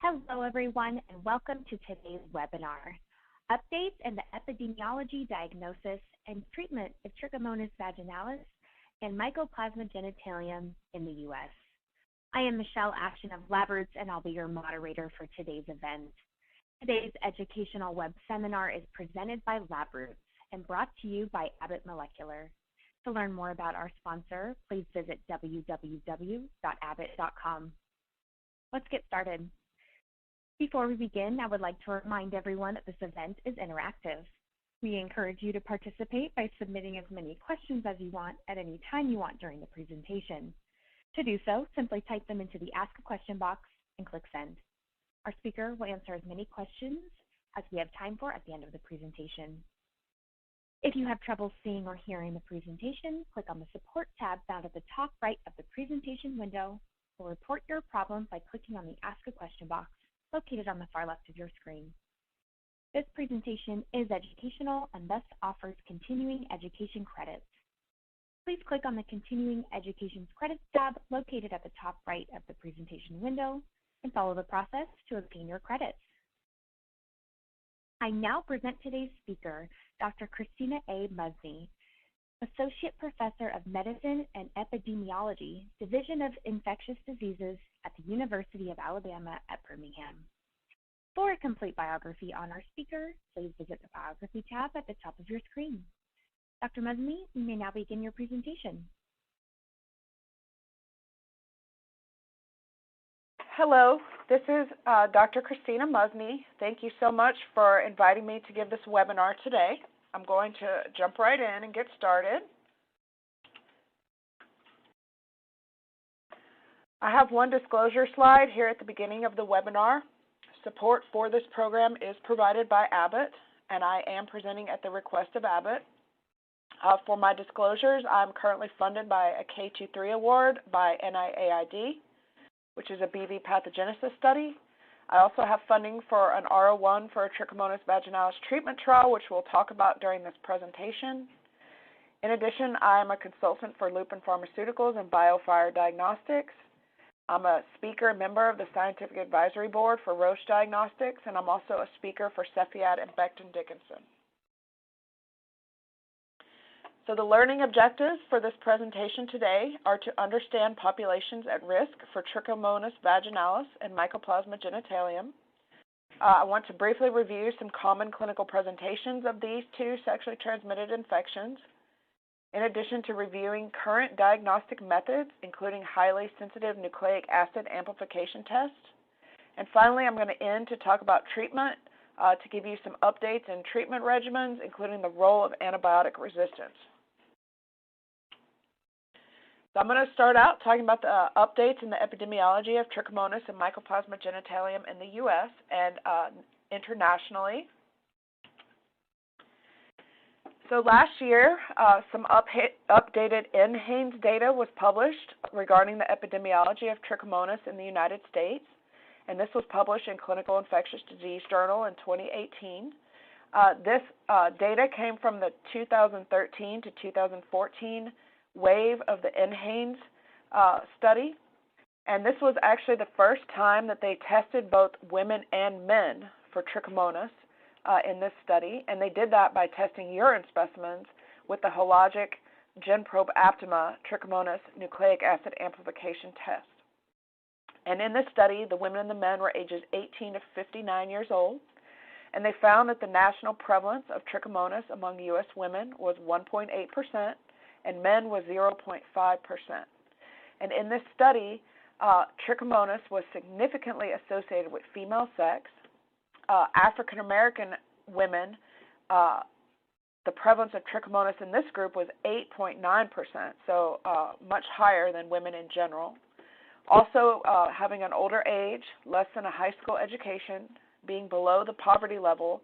Hello, everyone, and welcome to today's webinar, Updates in the Epidemiology, Diagnosis, and Treatment of Trichomonas vaginalis and Mycoplasma genitalium in the U.S. I am Michelle Ashton of LabRoots, and I'll be your moderator for today's event. Today's educational web seminar is presented by LabRoots and brought to you by Abbott Molecular. To learn more about our sponsor, please visit www.abbott.com. Let's get started. Before we begin, I would like to remind everyone that this event is interactive. We encourage you to participate by submitting as many questions as you want at any time you want during the presentation. To do so, simply type them into the Ask a Question box and click Send. Our speaker will answer as many questions as we have time for at the end of the presentation. If you have trouble seeing or hearing the presentation, click on the Support tab found at the top right of the presentation window, or report your problem by clicking on the Ask a Question box located on the far left of your screen. This presentation is educational and thus offers continuing education credits. Please click on the Continuing Education Credits tab located at the top right of the presentation window and follow the process to obtain your credits. I now present today's speaker, Dr. Christina A. Muzny, Associate Professor of Medicine and Epidemiology, Division of Infectious Diseases at the University of Alabama at Birmingham. For a complete biography on our speaker, please visit the Biography tab at the top of your screen. Dr. Muzny, you may now begin your presentation. Hello, this is Dr. Christina Muzny. Thank you so much for inviting me to give this webinar today. I'm going to jump right in and get started. I have one disclosure slide here at the beginning of the webinar. Support for this program is provided by Abbott, and I am presenting at the request of Abbott. For my disclosures, I'm currently funded by a K23 award by NIAID, which is a BV pathogenesis study. I also have funding for an R01 for a Trichomonas vaginalis treatment trial, which we'll talk about during this presentation. In addition, I'm a consultant for Lupin Pharmaceuticals and BioFire Diagnostics. I'm a speaker and member of the Scientific Advisory Board for Roche Diagnostics, and I'm also a speaker for Cepheid and Becton Dickinson. So the learning objectives for this presentation today are to understand populations at risk for Trichomonas vaginalis and Mycoplasma genitalium. I want to briefly review some common clinical presentations of these two sexually transmitted infections, in addition to reviewing current diagnostic methods, including highly sensitive nucleic acid amplification tests. And finally, I'm going to end to talk about treatment, to give you some updates in treatment regimens, including the role of antibiotic resistance. So I'm going to start out talking about the updates in the epidemiology of Trichomonas and Mycoplasma genitalium in the U.S. and internationally. So last year, some updated NHANES data was published regarding the epidemiology of Trichomonas in the United States, and this was published in Clinical Infectious Disease Journal in 2018. This data came from the 2013 to 2014 wave of the NHANES study, and this was actually the first time that they tested both women and men for Trichomonas in this study, and they did that by testing urine specimens with the hologic GenProbe Aptima Trichomonas nucleic acid amplification test. And in this study, the women and the men were ages 18 to 59 years old, and they found that the national prevalence of Trichomonas among U.S. women was 1.8%, and men was 0.5%. And in this study, Trichomonas was significantly associated with female sex. African American women, the prevalence of Trichomonas in this group was 8.9%, so much higher than women in general. Also, having an older age, less than a high school education, being below the poverty level,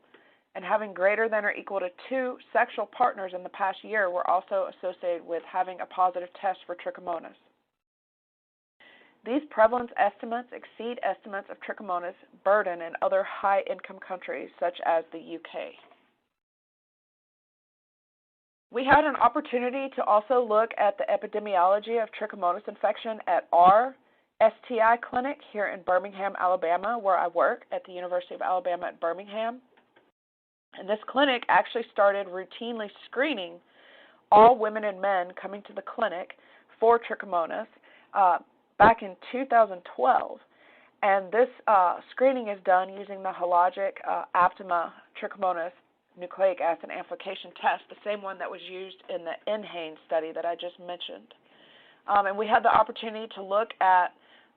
and having greater than or equal to 2 sexual partners in the past year were also associated with having a positive test for Trichomonas. These prevalence estimates exceed estimates of Trichomonas burden in other high-income countries, such as the UK. We had an opportunity to also look at the epidemiology of Trichomonas infection at our STI clinic here in Birmingham, Alabama, where I work at the University of Alabama at Birmingham. And this clinic actually started routinely screening all women and men coming to the clinic for trichomonas back in 2012. And this screening is done using the hologic Aptima trichomonas nucleic acid amplification test, the same one that was used in the NHANES study that I just mentioned. And we had the opportunity to look at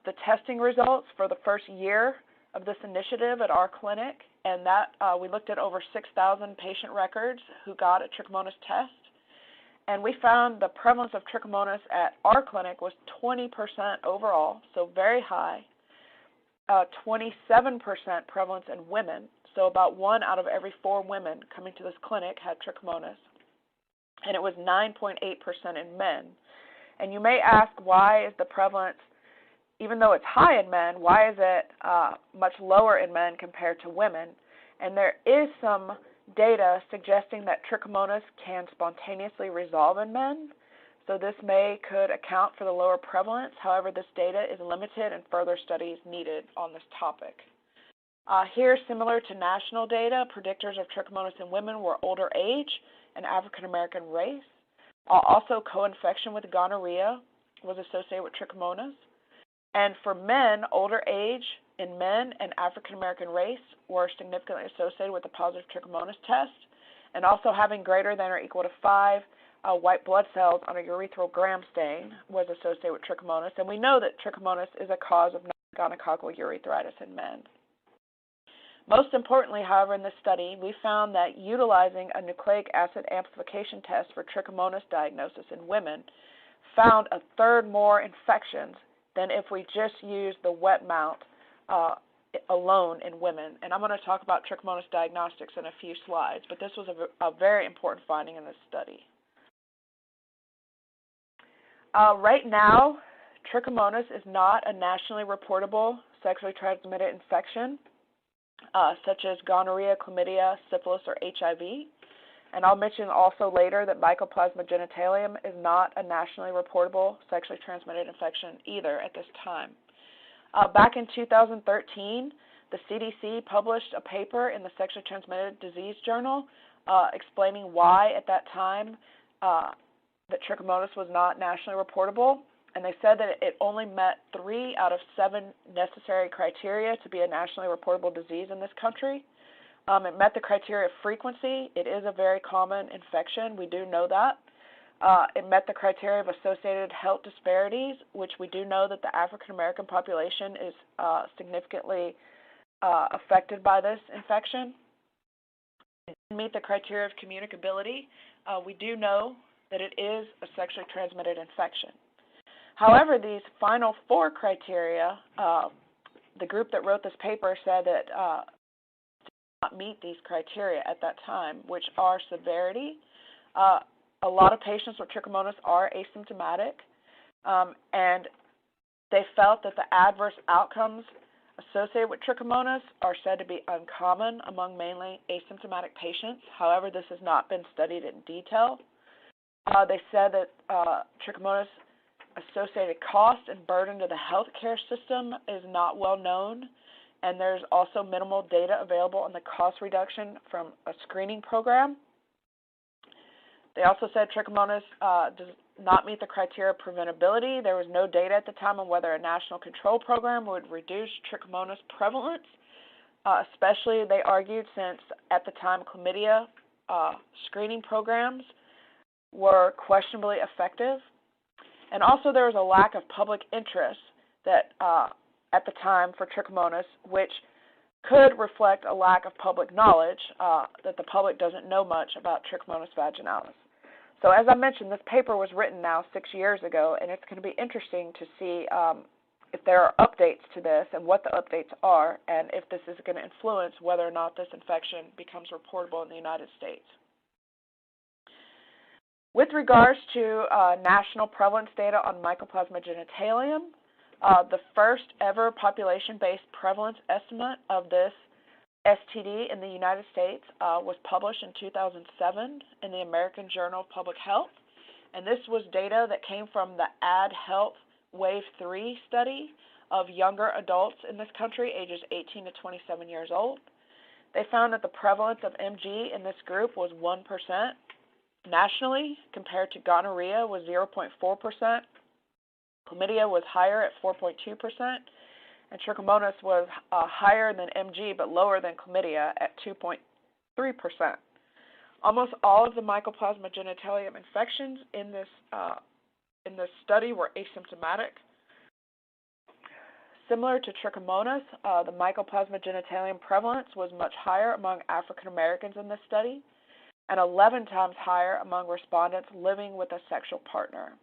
the testing results for the first year of this initiative at our clinic, and that we looked at over 6,000 patient records who got a trichomonas test. And we found the prevalence of trichomonas at our clinic was 20% overall, so very high. 27% prevalence in women, so about 1 out of every 4 women coming to this clinic had trichomonas. And it was 9.8% in men. And you may ask, why is the prevalence, even though it's high in men, why is it much lower in men compared to women? And there is some data suggesting that trichomonas can spontaneously resolve in men, so this could account for the lower prevalence. However, this data is limited and further studies needed on this topic. Here, similar to national data, predictors of trichomonas in women were older age and African American race. Also, co-infection with gonorrhea was associated with trichomonas. And for men, older age in men and African American race were significantly associated with the positive trichomonas test, and also having greater than or equal to 5 white blood cells on a urethral gram stain was associated with trichomonas. And we know that trichomonas is a cause of gonococcal urethritis in men. Most importantly, however, in this study, we found that utilizing a nucleic acid amplification test for trichomonas diagnosis in women found 1/3 more infections than if we just used the wet mount alone in women. And I'm going to talk about trichomonas diagnostics in a few slides, but this was a very important finding in this study. Right now, trichomonas is not a nationally reportable sexually transmitted infection, such as gonorrhea, chlamydia, syphilis, or HIV. And I'll mention also later that Mycoplasma genitalium is not a nationally reportable sexually transmitted infection either at this time. Back in 2013, the CDC published a paper in the Sexually Transmitted Disease Journal explaining why at that time that trichomonas was not nationally reportable. And they said that it only met 3 out of 7 necessary criteria to be a nationally reportable disease in this country. It met the criteria of frequency. It is a very common infection. We do know that. It met the criteria of associated health disparities, which we do know that the African American population is significantly affected by this infection. It didn't meet the criteria of communicability. We do know that it is a sexually transmitted infection. However, these final 4 criteria, the group that wrote this paper said that did not meet these criteria at that time, which are severity. A lot of patients with trichomonas are asymptomatic, and they felt that the adverse outcomes associated with trichomonas are said to be uncommon among mainly asymptomatic patients. However, this has not been studied in detail. They said that trichomonas associated cost and burden to the healthcare system is not well known, and there's also minimal data available on the cost reduction from a screening program. They also said trichomonas does not meet the criteria of preventability. There was no data at the time on whether a national control program would reduce trichomonas prevalence, especially, they argued, since at the time chlamydia screening programs were questionably effective. And also there was a lack of public interest that at the time for trichomonas, which could reflect a lack of public knowledge, that the public doesn't know much about Trichomonas vaginalis. So as I mentioned, this paper was written now 6 years ago, and it's going to be interesting to see if there are updates to this and what the updates are, and if this is going to influence whether or not this infection becomes reportable in the United States. With regards to national prevalence data on Mycoplasma genitalium, the first ever population-based prevalence estimate of this STD in the United States was published in 2007 in the American Journal of Public Health. And this was data that came from the Ad Health Wave 3 study of younger adults in this country, ages 18 to 27 years old. They found that the prevalence of MG in this group was 1% nationally, compared to gonorrhea was 0.4%, chlamydia was higher at 4.2%, and trichomonas was higher than MG but lower than chlamydia at 2.3%. Almost all of the Mycoplasma genitalium infections in this study were asymptomatic. Similar to trichomonas, the Mycoplasma genitalium prevalence was much higher among African Americans in this study, and 11 times higher among respondents living with a sexual partner.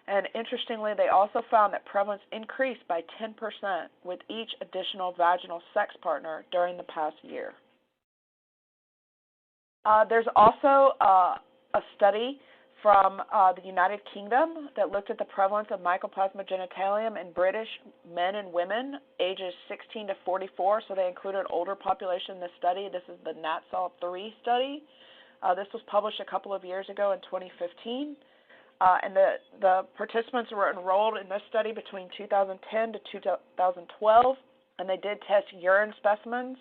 And interestingly, they also found that prevalence increased by 10% with each additional vaginal sex partner during the past year. There's also a study from the United Kingdom that looked at the prevalence of Mycoplasma genitalium in British men and women ages 16 to 44, so they included an older population in this study. This is the NATSAL-3 study. This was published a couple of years ago in 2015, and the participants were enrolled in this study between 2010 to 2012, and they did test urine specimens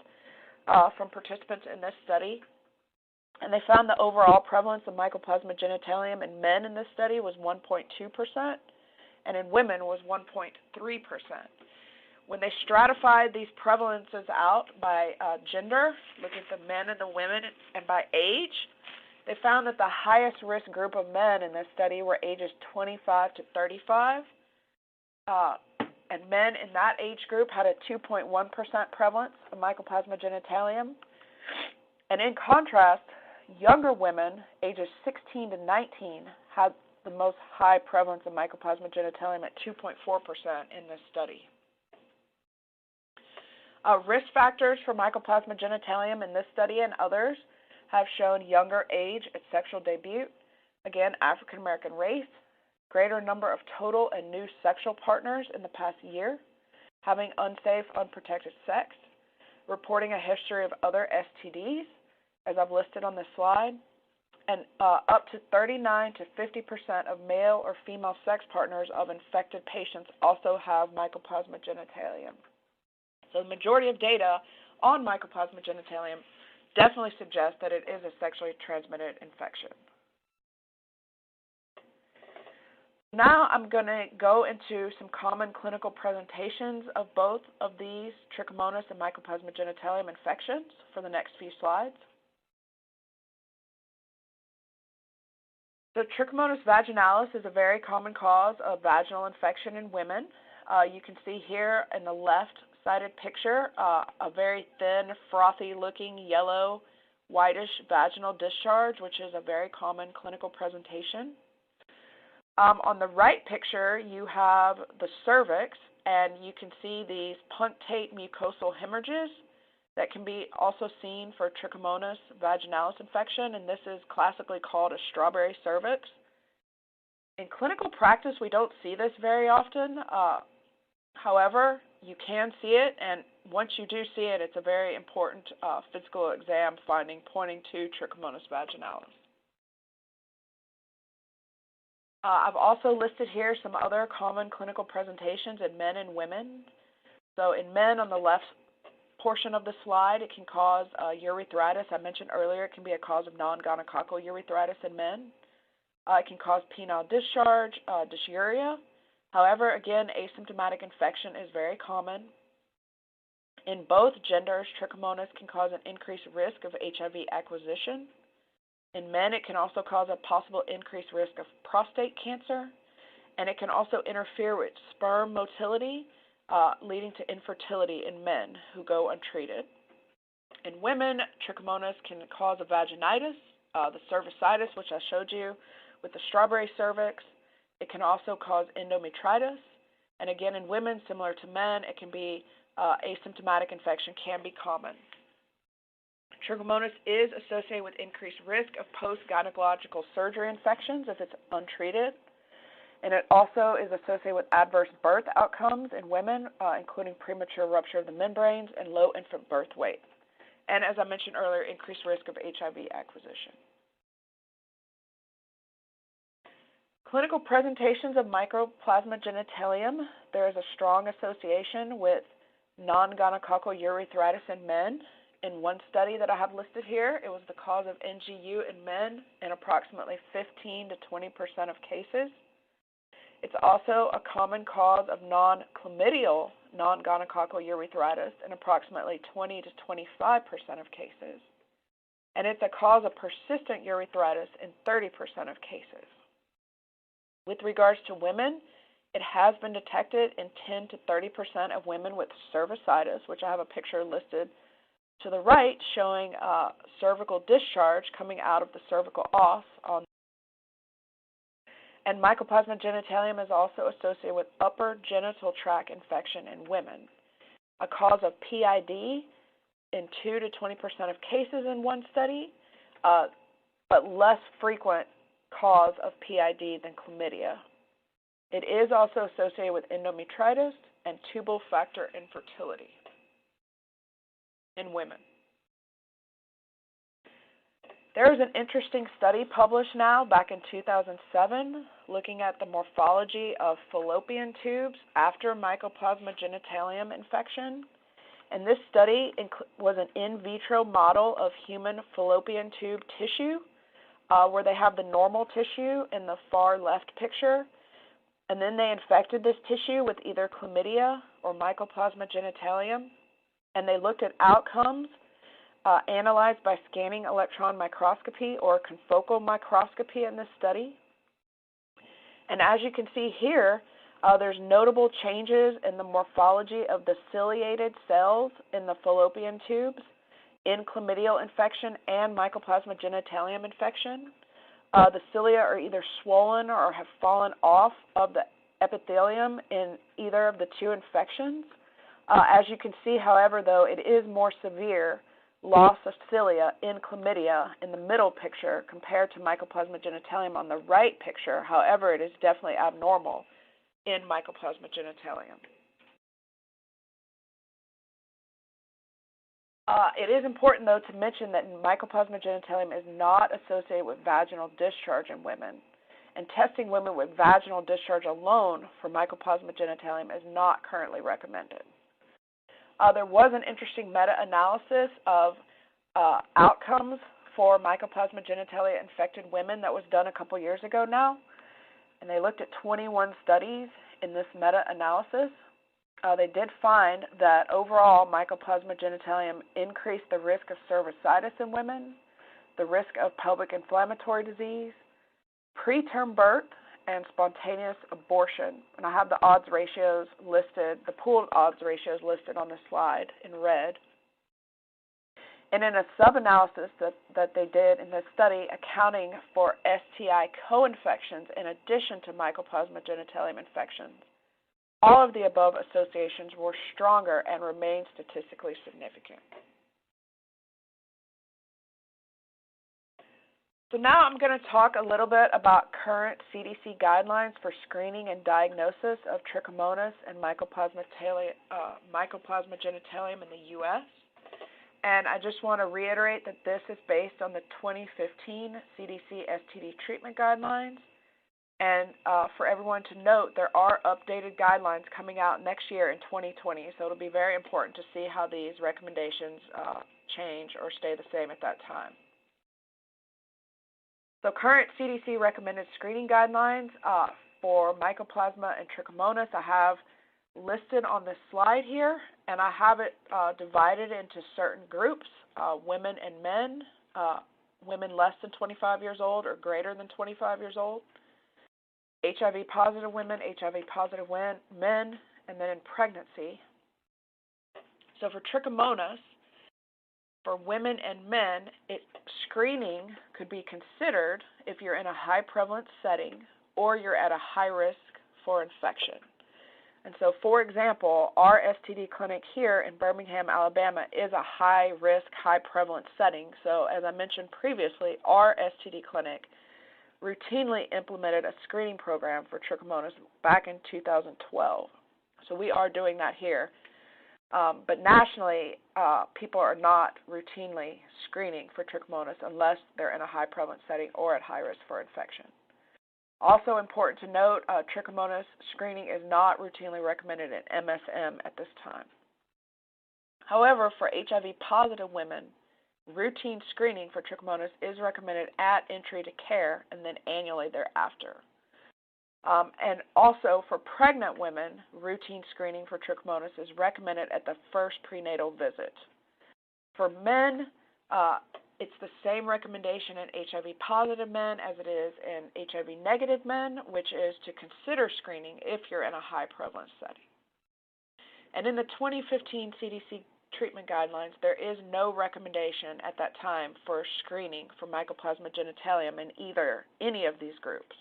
from participants in this study. And they found the overall prevalence of Mycoplasma genitalium in men in this study was 1.2%, and in women was 1.3%. When they stratified these prevalences out by gender, look at the men and the women, and by age, they found that the highest risk group of men in this study were ages 25 to 35, and men in that age group had a 2.1% prevalence of Mycoplasma genitalium. And in contrast, younger women, ages 16 to 19, had the most high prevalence of Mycoplasma genitalium at 2.4% in this study. Risk factors for Mycoplasma genitalium in this study and others have shown younger age at sexual debut, again, African American race, greater number of total and new sexual partners in the past year, having unsafe, unprotected sex, reporting a history of other STDs, as I've listed on this slide, and up to 39 to 50% of male or female sex partners of infected patients also have Mycoplasma genitalium. So the majority of data on Mycoplasma genitalium definitely suggests that it is a sexually transmitted infection. Now I'm going to go into some common clinical presentations of both of these Trichomonas and Mycoplasma genitalium infections for the next few slides. So Trichomonas vaginalis is a very common cause of vaginal infection in women. You can see here in the left-sided picture a very thin, frothy-looking, yellow, whitish vaginal discharge, which is a very common clinical presentation. On the right picture, you have the cervix, and you can see these punctate mucosal hemorrhages that can be also seen for Trichomonas vaginalis infection, and this is classically called a strawberry cervix. In clinical practice, we don't see this very often. However, you can see it, and once you do see it, it's a very important physical exam finding pointing to Trichomonas vaginalis. I've also listed here some other common clinical presentations in men and women. So in men, on the left portion of the slide, it can cause urethritis. I mentioned earlier it can be a cause of non-gonococcal urethritis in men. It can cause penile discharge, dysuria. However, again, asymptomatic infection is very common. In both genders, Trichomonas can cause an increased risk of HIV acquisition. In men, it can also cause a possible increased risk of prostate cancer, and it can also interfere with sperm motility, leading to infertility in men who go untreated. In women, Trichomonas can cause a vaginitis, the cervicitis, which I showed you with the strawberry cervix. It can also cause endometritis, and again, in women, similar to men, it can be asymptomatic infection can be common. Trichomonas is associated with increased risk of post-gynecological surgery infections if it's untreated. And it also is associated with adverse birth outcomes in women, including premature rupture of the membranes and low infant birth weight. And as I mentioned earlier, increased risk of HIV acquisition. Clinical presentations of Mycoplasma genitalium. There is a strong association with non-gonococcal urethritis in men. In one study that I have listed here, it was the cause of NGU in men in approximately 15 to 20% of cases. It's also a common cause of non-chlamydial non-gonococcal urethritis in approximately 20 to 25% of cases. And it's a cause of persistent urethritis in 30% of cases. With regards to women, it has been detected in 10 to 30% of women with cervicitis, which I have a picture listed to the right showing cervical discharge coming out of the cervical os. And Mycoplasma genitalium is also associated with upper genital tract infection in women, a cause of PID in 2 to 20% of cases in one study, but less frequent cause of PID than chlamydia. It is also associated with endometritis and tubal factor infertility in women. There is an interesting study published now back in 2007 looking at the morphology of fallopian tubes after Mycoplasma genitalium infection. And this study was an in vitro model of human fallopian tube tissue where they have the normal tissue in the far left picture. And then they infected this tissue with either chlamydia or Mycoplasma genitalium. And they looked at outcomes analyzed by scanning electron microscopy or confocal microscopy in this study. And as you can see here, there's notable changes in the morphology of the ciliated cells in the fallopian tubes in chlamydial infection and Mycoplasma genitalium infection. The cilia are either swollen or have fallen off of the epithelium in either of the two infections. As you can see, however, though, it is more severe loss of cilia in chlamydia in the middle picture compared to Mycoplasma genitalium on the right picture. However, it is definitely abnormal in Mycoplasma genitalium. It is important, though, to mention that Mycoplasma genitalium is not associated with vaginal discharge in women, and testing women with vaginal discharge alone for Mycoplasma genitalium is not currently recommended. There was an interesting meta-analysis of outcomes for Mycoplasma genitalium infected women that was done a couple years ago now, and they looked at 21 studies in this meta-analysis. They did find that overall Mycoplasma genitalium increased the risk of cervicitis in women, the risk of pelvic inflammatory disease, preterm birth, and spontaneous abortion. And I have the odds ratios listed, the pooled odds ratios listed on the slide in red. And in a sub-analysis that they did in this study accounting for STI co-infections in addition to Mycoplasma genitalium infections, all of the above associations were stronger and remained statistically significant. So now I'm going to talk a little bit about current CDC guidelines for screening and diagnosis of Trichomonas and Mycoplasma genitalium in the U.S. And I just want to reiterate that this is based on the 2015 CDC STD treatment guidelines. And for everyone to note, there are updated guidelines coming out next year in 2020, so it'll be very important to see how these recommendations change or stay the same at that time. So current CDC recommended screening guidelines for Mycoplasma and Trichomonas I have listed on this slide here, and I have it divided into certain groups, women and men, women less than 25 years old or greater than 25 years old, HIV positive women, HIV positive men, and then in pregnancy. So for Trichomonas, for women and men, screening could be considered if you're in a high prevalence setting or you're at a high risk for infection. And so, for example, our STD clinic here in Birmingham, Alabama is a high risk, high prevalence setting. So as I mentioned previously, our STD clinic routinely implemented a screening program for Trichomonas back in 2012. So we are doing that here. But nationally, people are not routinely screening for Trichomonas unless they're in a high prevalence setting or at high risk for infection. Also important to note, Trichomonas screening is not routinely recommended in MSM at this time. However, for HIV-positive women, routine screening for Trichomonas is recommended at entry to care and then annually thereafter. And also for pregnant women, routine screening for Trichomonas is recommended at the first prenatal visit. For men, it's the same recommendation in HIV-positive men as it is in HIV-negative men, which is to consider screening if you're in a high prevalence setting. And in the 2015 CDC treatment guidelines, there is no recommendation at that time for screening for Mycoplasma genitalium in any of these groups.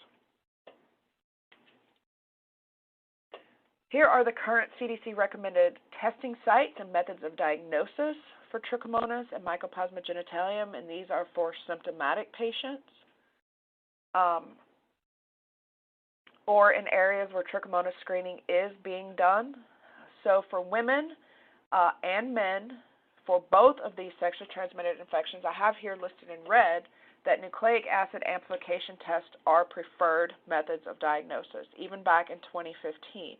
Here are the current CDC recommended testing sites and methods of diagnosis for Trichomonas and Mycoplasma genitalium, and these are for symptomatic patients or in areas where Trichomonas screening is being done. So for women and men, for both of these sexually transmitted infections, I have here listed in red that nucleic acid amplification tests are preferred methods of diagnosis, even back in 2015.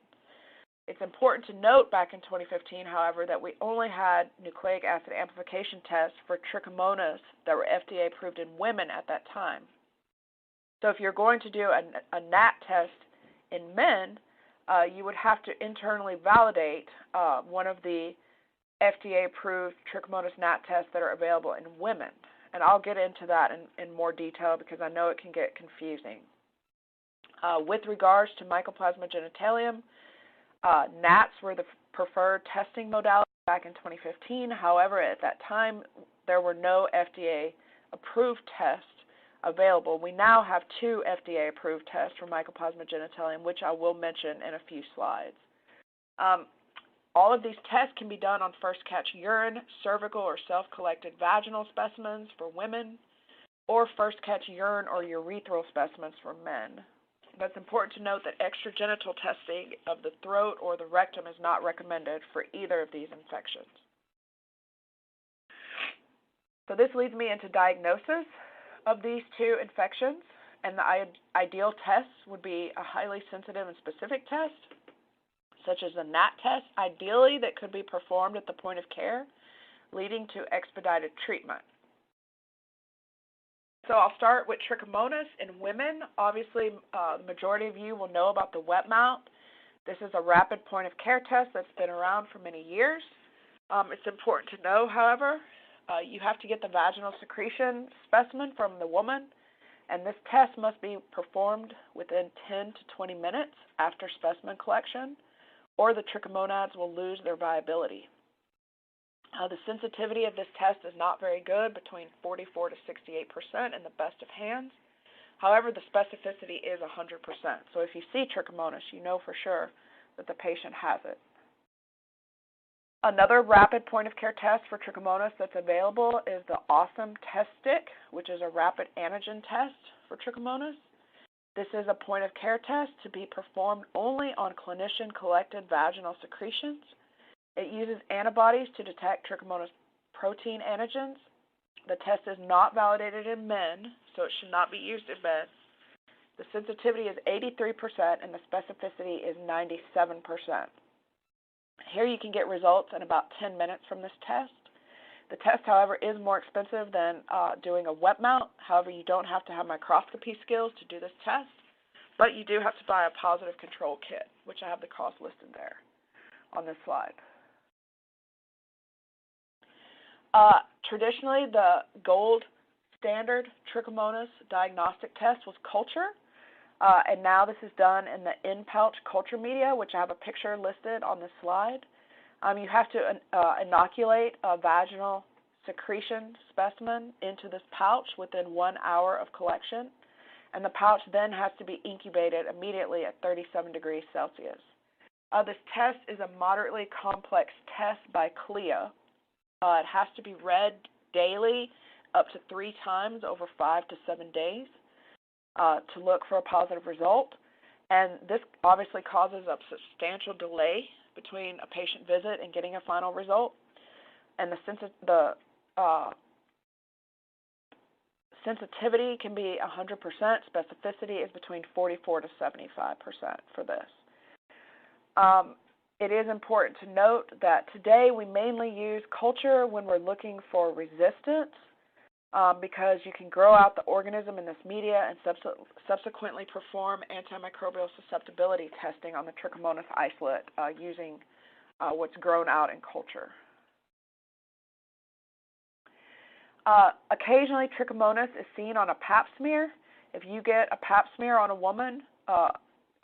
It's important to note back in 2015, however, that we only had nucleic acid amplification tests for Trichomonas that were FDA approved in women at that time. So if you're going to do a NAT test in men, you would have to internally validate one of the FDA-approved Trichomonas NAT tests that are available in women. And I'll get into that in more detail because I know it can get confusing. With regards to Mycoplasma genitalium, NATs were the preferred testing modality back in 2015. However, at that time, there were no FDA-approved tests available. We now have 2 FDA-approved tests for Mycoplasma genitalium, which I will mention in a few slides. All of these tests can be done on first catch urine, cervical, or self-collected vaginal specimens for women, or first catch urine or urethral specimens for men. But it's important to note that extragenital testing of the throat or the rectum is not recommended for either of these infections. So this leads me into diagnosis of these 2 infections, and the ideal tests would be a highly sensitive and specific test, such as a NAT test, ideally that could be performed at the point of care, leading to expedited treatment. So I'll start with Trichomonas in women. Obviously, the majority of you will know about the wet mount. This is a rapid point of care test that's been around for many years. It's important to know, however, you have to get the vaginal secretion specimen from the woman, and this test must be performed within 10 to 20 minutes after specimen collection, or the trichomonads will lose their viability. The sensitivity of this test is not very good, between 44 to 68% in the best of hands. However, the specificity is 100%. So if you see Trichomonas, you know for sure that the patient has it. Another rapid point-of-care test for Trichomonas that's available is the Awesome Test Stick, which is a rapid antigen test for Trichomonas. This is a point-of-care test to be performed only on clinician-collected vaginal secretions. It uses antibodies to detect Trichomonas protein antigens. The test is not validated in men, so it should not be used in men. The sensitivity is 83% and the specificity is 97%. Here you can get results in about 10 minutes from this test. The test, however, is more expensive than doing a wet mount. However, you don't have to have microscopy skills to do this test, but you do have to buy a positive control kit, which I have the cost listed there on this slide. Traditionally, the gold standard Trichomonas diagnostic test was culture, and now this is done in the in-pouch culture media, which I have a picture listed on this slide. You have to inoculate a vaginal secretion specimen into this pouch within 1 hour of collection, and the pouch then has to be incubated immediately at 37 degrees Celsius. This test is a moderately complex test by CLIA. It has to be read daily up to 3 times over 5 to 7 days to look for a positive result. And this obviously causes a substantial delay between a patient visit and getting a final result. And the Sensitivity can be 100%. Specificity is between 44 to 75% for this. It is important to note that today we mainly use culture when we're looking for resistance because you can grow out the organism in this media and subsequently perform antimicrobial susceptibility testing on the Trichomonas isolate using what's grown out in culture. Occasionally, Trichomonas is seen on a pap smear. If you get a pap smear on a woman,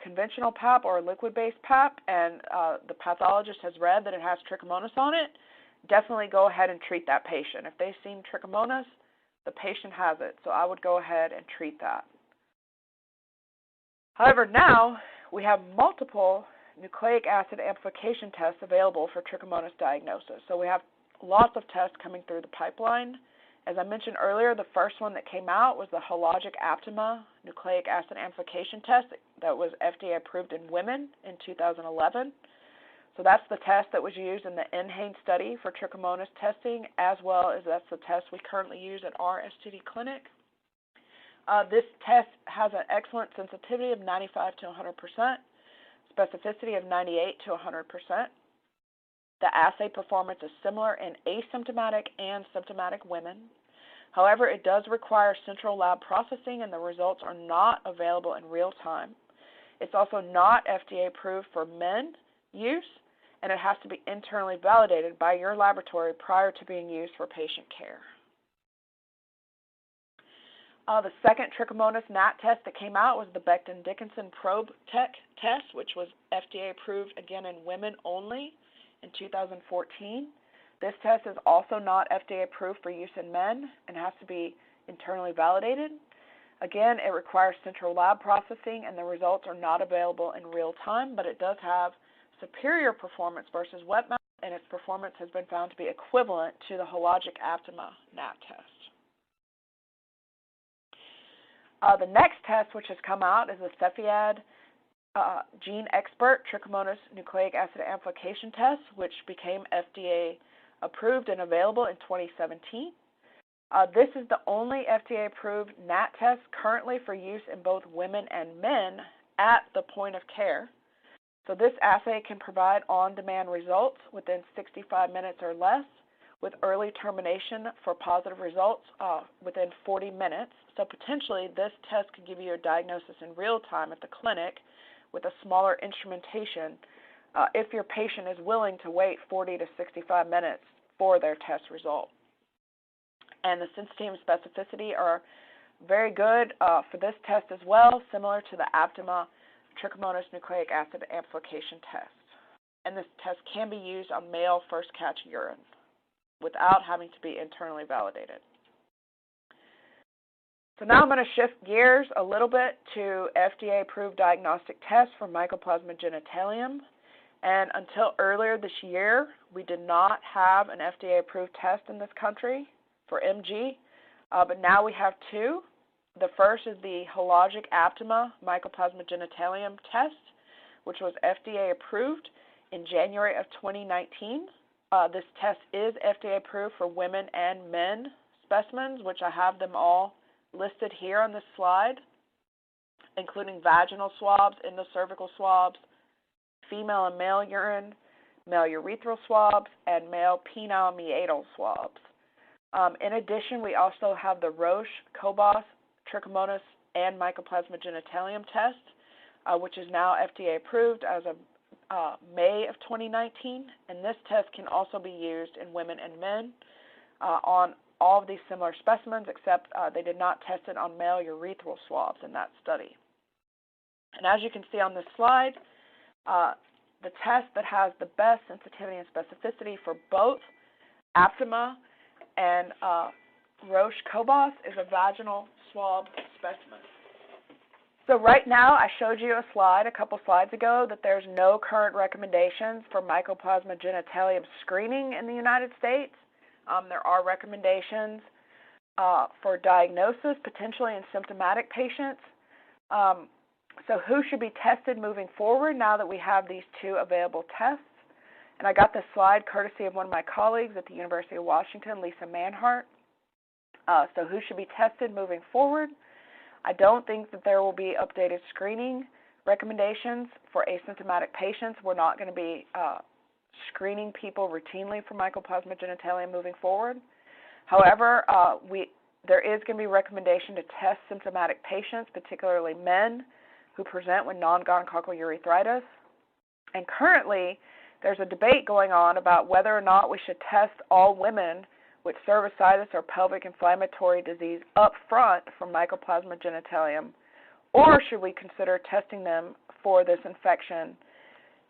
conventional pap or a liquid-based pap, and the pathologist has read that it has Trichomonas on it, definitely go ahead and treat that patient. If they've seen Trichomonas, the patient has it, so I would go ahead and treat that. However, now we have multiple nucleic acid amplification tests available for Trichomonas diagnosis. So we have lots of tests coming through the pipeline. As I mentioned earlier, the first one that came out was the Hologic Aptima nucleic acid amplification test that was FDA approved in women in 2011. So that's the test that was used in the NHANES study for Trichomonas testing, as well as that's the test we currently use at our STD clinic. This test has an excellent sensitivity of 95 to 100%, specificity of 98 to 100%. The assay performance is similar in asymptomatic and symptomatic women. However, it does require central lab processing, and the results are not available in real time. It's also not FDA approved for men use, and it has to be internally validated by your laboratory prior to being used for patient care. The second Trichomonas NAT test that came out was the Becton-Dickinson Probe test, which was FDA approved again in women only in 2014. This test is also not FDA approved for use in men and has to be internally validated. Again, it requires central lab processing, and the results are not available in real time, but it does have superior performance versus wet mount, and its performance has been found to be equivalent to the Hologic Aptima NAT test. The next test which has come out is the Cepheid Gene Expert Trichomonas Nucleic Acid Amplification Test, which became FDA approved and available in 2017. This is the only FDA-approved NAT test currently for use in both women and men at the point of care. So this assay can provide on-demand results within 65 minutes or less, with early termination for positive results within 40 minutes. So potentially this test could give you a diagnosis in real time at the clinic with a smaller instrumentation if your patient is willing to wait 40 to 65 minutes for their test result. And the sensitivity and specificity are very good for this test as well, similar to the Aptima Trichomonas Nucleic Acid Amplification test. And this test can be used on male first catch urine without having to be internally validated. So now I'm going to shift gears a little bit to FDA-approved diagnostic tests for Mycoplasma genitalium. And until earlier this year, we did not have an FDA-approved test in this country for MG, but now we have two. The first is the Hologic Aptima Mycoplasma genitalium test, which was FDA approved in January of 2019. This test is FDA approved for women and men specimens, which I have them all listed here on this slide, including vaginal swabs, endocervical swabs, female and male urine, male urethral swabs, and male penile meatal swabs. In addition, we also have the Roche Cobas Trichomonas and Mycoplasma genitalium test, which is now FDA approved as of May of 2019, and this test can also be used in women and men on all of these similar specimens, except they did not test it on male urethral swabs in that study. And as you can see on this slide, the test that has the best sensitivity and specificity for both Aptima and Roche Cobas is a vaginal swab specimen. So right now, I showed you a slide a couple slides ago that there's no current recommendations for Mycoplasma genitalium screening in the United States. There are recommendations for diagnosis, potentially in symptomatic patients. So who should be tested moving forward now that we have these two available tests? And I got this slide courtesy of one of my colleagues at the University of Washington, Lisa Manhart. So who should be tested moving forward? I don't think that there will be updated screening recommendations for asymptomatic patients. We're not going to be screening people routinely for Mycoplasma genitalium moving forward. However, there is going to be recommendation to test symptomatic patients, particularly men who present with non-gonococcal urethritis. And currently, there's a debate going on about whether or not we should test all women with cervicitis or pelvic inflammatory disease up front for Mycoplasma genitalium, or should we consider testing them for this infection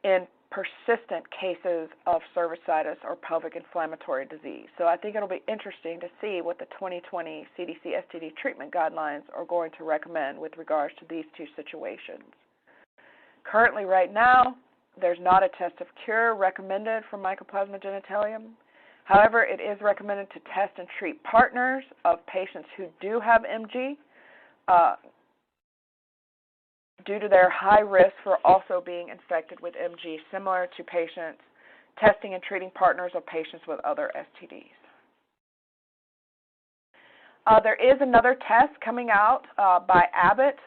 in persistent cases of cervicitis or pelvic inflammatory disease. So I think it'll be interesting to see what the 2020 CDC STD treatment guidelines are going to recommend with regards to these two situations. Currently, right now, there's not a test of cure recommended for Mycoplasma genitalium. However, it is recommended to test and treat partners of patients who do have MG due to their high risk for also being infected with MG, similar to patients testing and treating partners of patients with other STDs. There is another test coming out by Abbott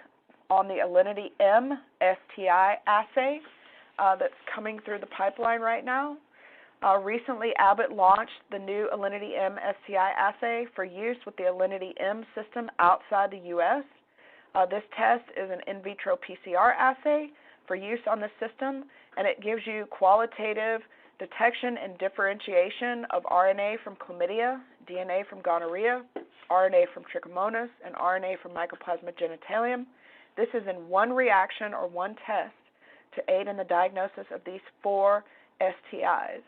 on the Alinity M STI assay that's coming through the pipeline right now. Recently, Abbott launched the new Alinity M STI assay for use with the Alinity M system outside the U.S. This test is an in vitro PCR assay for use on the system, and it gives you qualitative detection and differentiation of RNA from chlamydia, DNA from gonorrhea, RNA from trichomonas, and RNA from Mycoplasma genitalium. This is in one reaction or one test to aid in the diagnosis of these 4 STIs.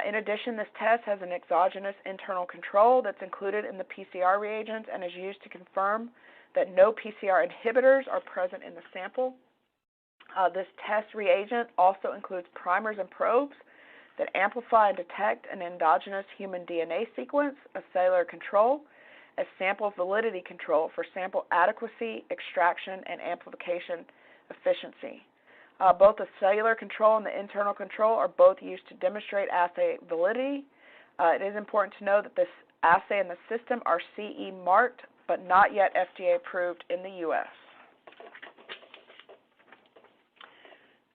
In addition, this test has an exogenous internal control that's included in the PCR reagents and is used to confirm that no PCR inhibitors are present in the sample. This test reagent also includes primers and probes that amplify and detect an endogenous human DNA sequence, a cellular control, as sample validity control for sample adequacy, extraction, and amplification efficiency. Both the cellular control and the internal control are both used to demonstrate assay validity. It is important to know that this assay and the system are CE marked, but not yet FDA approved in the U.S.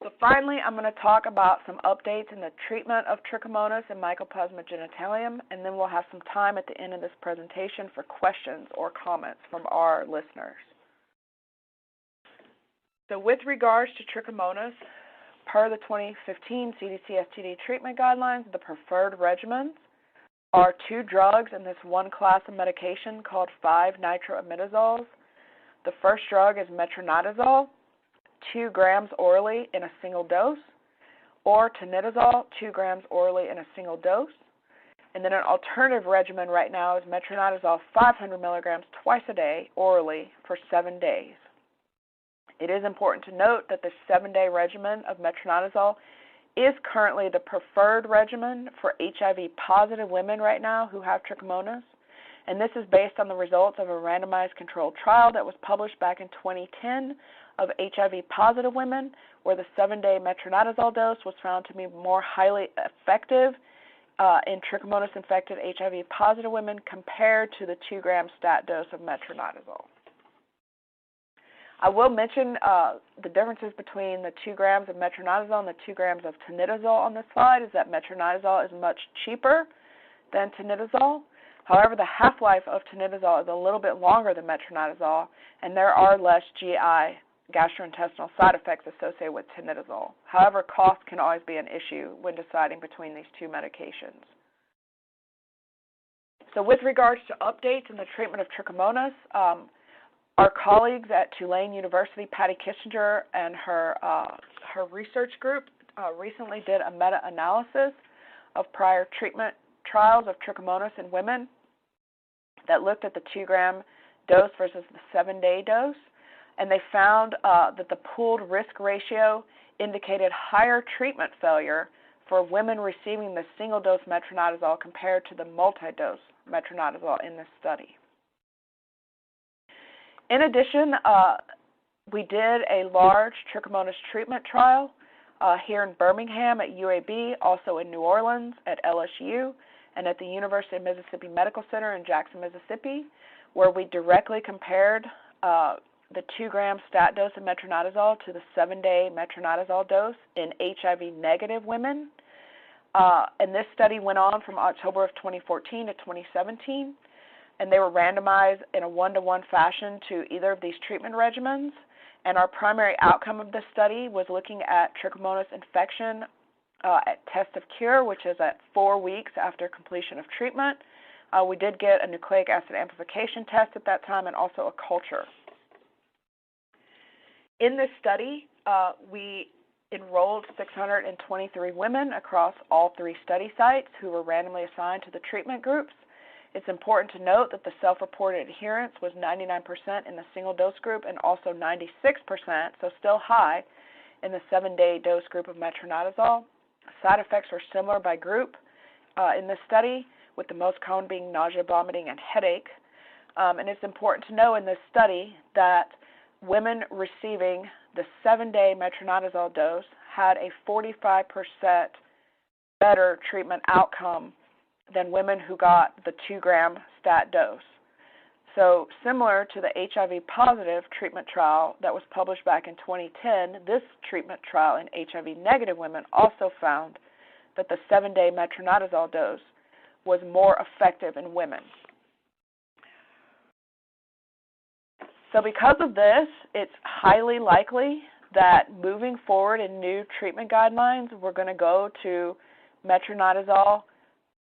So finally, I'm going to talk about some updates in the treatment of Trichomonas and Mycoplasma genitalium, and then we'll have some time at the end of this presentation for questions or comments from our listeners. So with regards to Trichomonas, per the 2015 CDC STD treatment guidelines, the preferred regimens are 2 drugs in this one class of medication called 5-nitroimidazoles. The first drug is metronidazole, 2 grams orally in a single dose, or tinidazole, 2 grams orally in a single dose. And then an alternative regimen right now is metronidazole 500 milligrams twice a day orally for 7 days. It is important to note that the 7-day regimen of metronidazole is currently the preferred regimen for HIV-positive women right now who have Trichomonas, and this is based on the results of a randomized controlled trial that was published back in 2010 of HIV-positive women, where the 7-day metronidazole dose was found to be more highly effective in Trichomonas-infected HIV-positive women compared to the 2-gram stat dose of metronidazole. I will mention the differences between the 2 grams of metronidazole and the 2 grams of tinidazole on this slide is that metronidazole is much cheaper than tinidazole. However, the half-life of tinidazole is a little bit longer than metronidazole, and there are less GI, gastrointestinal side effects associated with tinidazole. However, cost can always be an issue when deciding between these 2 medications. So with regards to updates in the treatment of Trichomonas, our colleagues at Tulane University, Patty Kissinger, and her research group recently did a meta-analysis of prior treatment trials of Trichomonas in women that looked at the 2-gram dose versus the 7-day dose, and they found that the pooled risk ratio indicated higher treatment failure for women receiving the single-dose metronidazole compared to the multi-dose metronidazole in this study. In addition, we did a large Trichomonas treatment trial here in Birmingham at UAB, also in New Orleans at LSU, and at the University of Mississippi Medical Center in Jackson, Mississippi, where we directly compared the 2-gram stat dose of metronidazole to the 7-day metronidazole dose in HIV-negative women. And this study went on from October of 2014 to 2017, and they were randomized in a 1-to-1 fashion to either of these treatment regimens. And our primary outcome of this study was looking at Trichomonas infection at test of cure, which is at 4 weeks after completion of treatment. We did get a nucleic acid amplification test at that time and also a culture. In this study, we enrolled 623 women across all 3 study sites who were randomly assigned to the treatment groups. It's important to note that the self-reported adherence was 99% in the single-dose group and also 96%, so still high, in the 7-day dose group of metronidazole. Side effects were similar by group in this study, with the most common being nausea, vomiting, and headache. And it's important to know in this study that women receiving the 7-day metronidazole dose had a 45% better treatment outcome than women who got the 2-gram stat dose. So similar to the HIV-positive treatment trial that was published back in 2010, this treatment trial in HIV-negative women also found that the 7-day metronidazole dose was more effective in women. So because of this, it's highly likely that moving forward in new treatment guidelines, we're going to go to metronidazole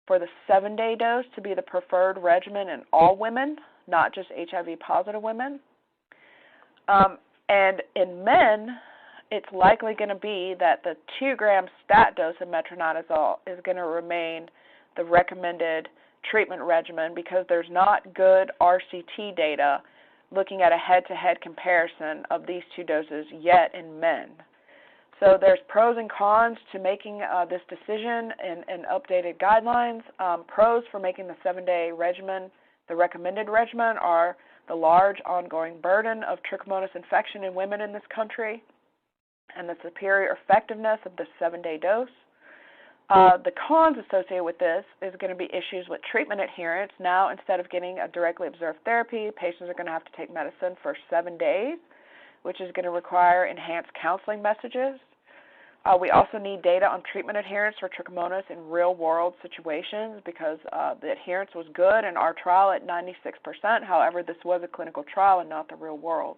for the 7-day dose to be the preferred regimen in all women, not just HIV-positive women. And in men, it's likely going to be that the 2-gram stat dose of metronidazole is going to remain the recommended treatment regimen because there's not good RCT data looking at a head-to-head comparison of these 2 doses yet in men. So there's pros and cons to making this decision in updated guidelines. Pros for making the 7-day regimen the recommended regimen are the large ongoing burden of Trichomonas infection in women in this country and the superior effectiveness of the 7-day dose. The cons associated with this is going to be issues with treatment adherence. Now, instead of getting a directly observed therapy, patients are going to have to take medicine for 7 days, which is going to require enhanced counseling messages. We also need data on treatment adherence for Trichomonas in real-world situations because the adherence was good in our trial at 96%. However, this was a clinical trial and not the real world.